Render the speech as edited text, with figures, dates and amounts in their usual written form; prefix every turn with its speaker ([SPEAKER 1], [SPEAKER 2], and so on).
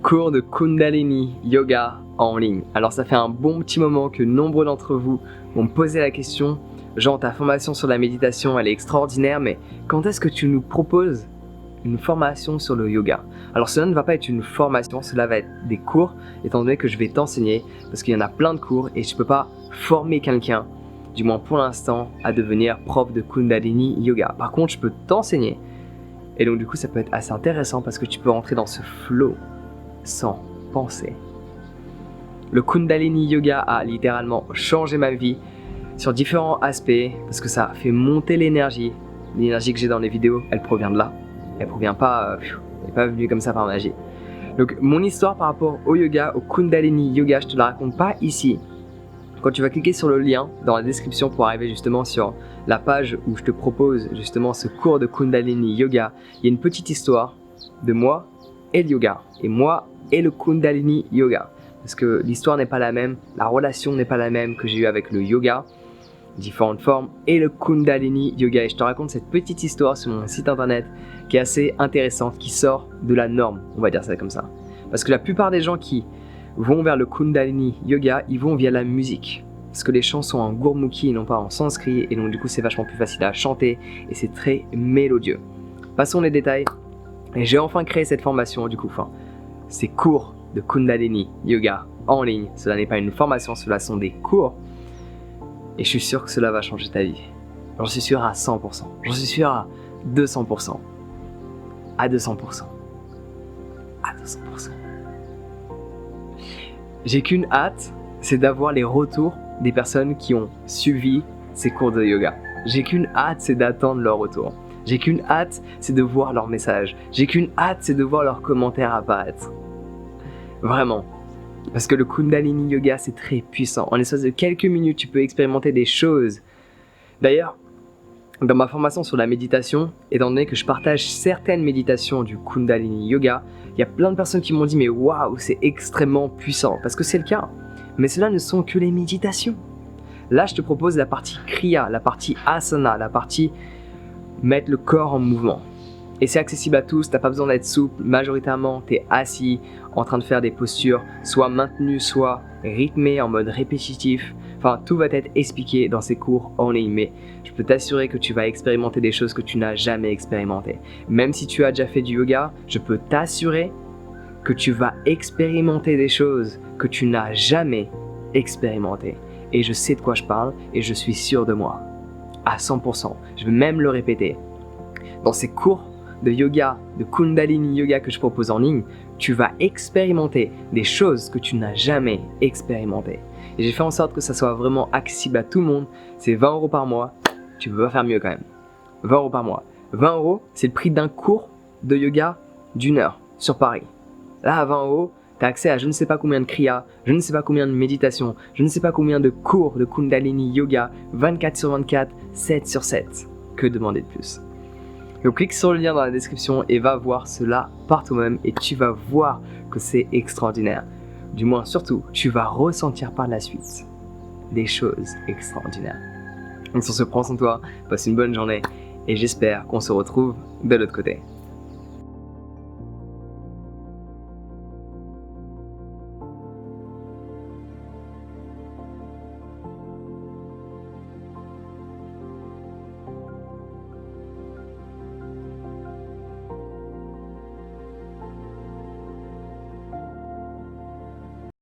[SPEAKER 1] Cours de Kundalini Yoga en ligne. Alors ça fait un bon petit moment que nombreux d'entre vous m'ont posé la question, genre ta formation sur la méditation elle est extraordinaire, mais quand est-ce que tu nous proposes une formation sur le yoga? Alors cela ne va pas être une formation, cela va être des cours, étant donné que je vais t'enseigner, parce qu'il y en a plein de cours et je ne peux pas former quelqu'un, du moins pour l'instant, à devenir prof de Kundalini Yoga. Par contre, je peux t'enseigner, et donc du coup ça peut être assez intéressant parce que tu peux rentrer dans ce flow sans penser. Le Kundalini Yoga a littéralement changé ma vie sur différents aspects parce que ça fait monter l'énergie. L'énergie que j'ai dans les vidéos, elle provient de là. Elle provient pas, elle n'est pas venue comme ça par magie. Donc mon histoire par rapport au yoga, au Kundalini Yoga, je te la raconte pas ici. Quand tu vas cliquer sur le lien dans la description pour arriver justement sur la page où je te propose justement ce cours de Kundalini Yoga, il y a une petite histoire de moi et le yoga. Et moi et le Kundalini Yoga. Parce que l'histoire n'est pas la même, la relation n'est pas la même que j'ai eue avec le yoga, différentes formes, et le Kundalini Yoga. Et je te raconte cette petite histoire sur mon site internet qui est assez intéressante, qui sort de la norme, on va dire ça comme ça. Parce que la plupart des gens qui vont vers le Kundalini Yoga, ils vont via la musique. Parce que les chants sont en gurmukhi et non pas en sanskrit, et donc du coup c'est vachement plus facile à chanter, et c'est très mélodieux. Passons les détails. Et j'ai enfin créé cette formation du coup, ces cours de Kundalini Yoga en ligne. Cela n'est pas une formation, cela sont des cours. Et je suis sûr que cela va changer ta vie. J'en suis sûr à 100%. J'en suis sûr à 200%. À 200%. À 200%. J'ai qu'une hâte, c'est d'avoir les retours des personnes qui ont suivi ces cours de yoga. J'ai qu'une hâte, c'est d'attendre leur retour. J'ai qu'une hâte, c'est de voir leurs messages. J'ai qu'une hâte, c'est de voir leurs commentaires apparaître. Vraiment. Parce que le Kundalini Yoga, c'est très puissant. En l'espace de quelques minutes, tu peux expérimenter des choses. D'ailleurs, dans ma formation sur la méditation, étant donné que je partage certaines méditations du Kundalini Yoga, il y a plein de personnes qui m'ont dit « Mais waouh, c'est extrêmement puissant !» Parce que c'est le cas. Mais cela ne sont que les méditations. Là, je te propose la partie Kriya, la partie Asana, la partie mettre le corps en mouvement. Et c'est accessible à tous, t'as pas besoin d'être souple, majoritairement t'es assis en train de faire des postures soit maintenues, soit rythmées en mode répétitif. Enfin, tout va être expliqué dans ces cours en ligne, mais je peux t'assurer que tu vas expérimenter des choses que tu n'as jamais expérimentées. Même si tu as déjà fait du yoga, je peux t'assurer que tu vas expérimenter des choses que tu n'as jamais expérimentées. Et je sais de quoi je parle et je suis sûr de moi. À 100%. Je vais même le répéter. Dans ces cours de yoga, de Kundalini Yoga que je propose en ligne, tu vas expérimenter des choses que tu n'as jamais expérimentées. Et j'ai fait en sorte que ça soit vraiment accessible à tout le monde. C'est 20 € par mois. Tu peux pas faire mieux quand même. 20 € par mois. 20 €, c'est le prix d'un cours de yoga d'1 heure sur Paris. Là, à 20 €, tu as accès à je ne sais pas combien de kriya, je ne sais pas combien de méditation, je ne sais pas combien de cours de Kundalini Yoga, 24 sur 24, 7 sur 7. Que demander de plus? Donc clique sur le lien dans la description et va voir cela par toi-même et tu vas voir que c'est extraordinaire. Du moins, surtout, tu vas ressentir par la suite des choses extraordinaires. Donc sur ce, prends soin de toi, passe une bonne journée et j'espère qu'on se retrouve de l'autre côté.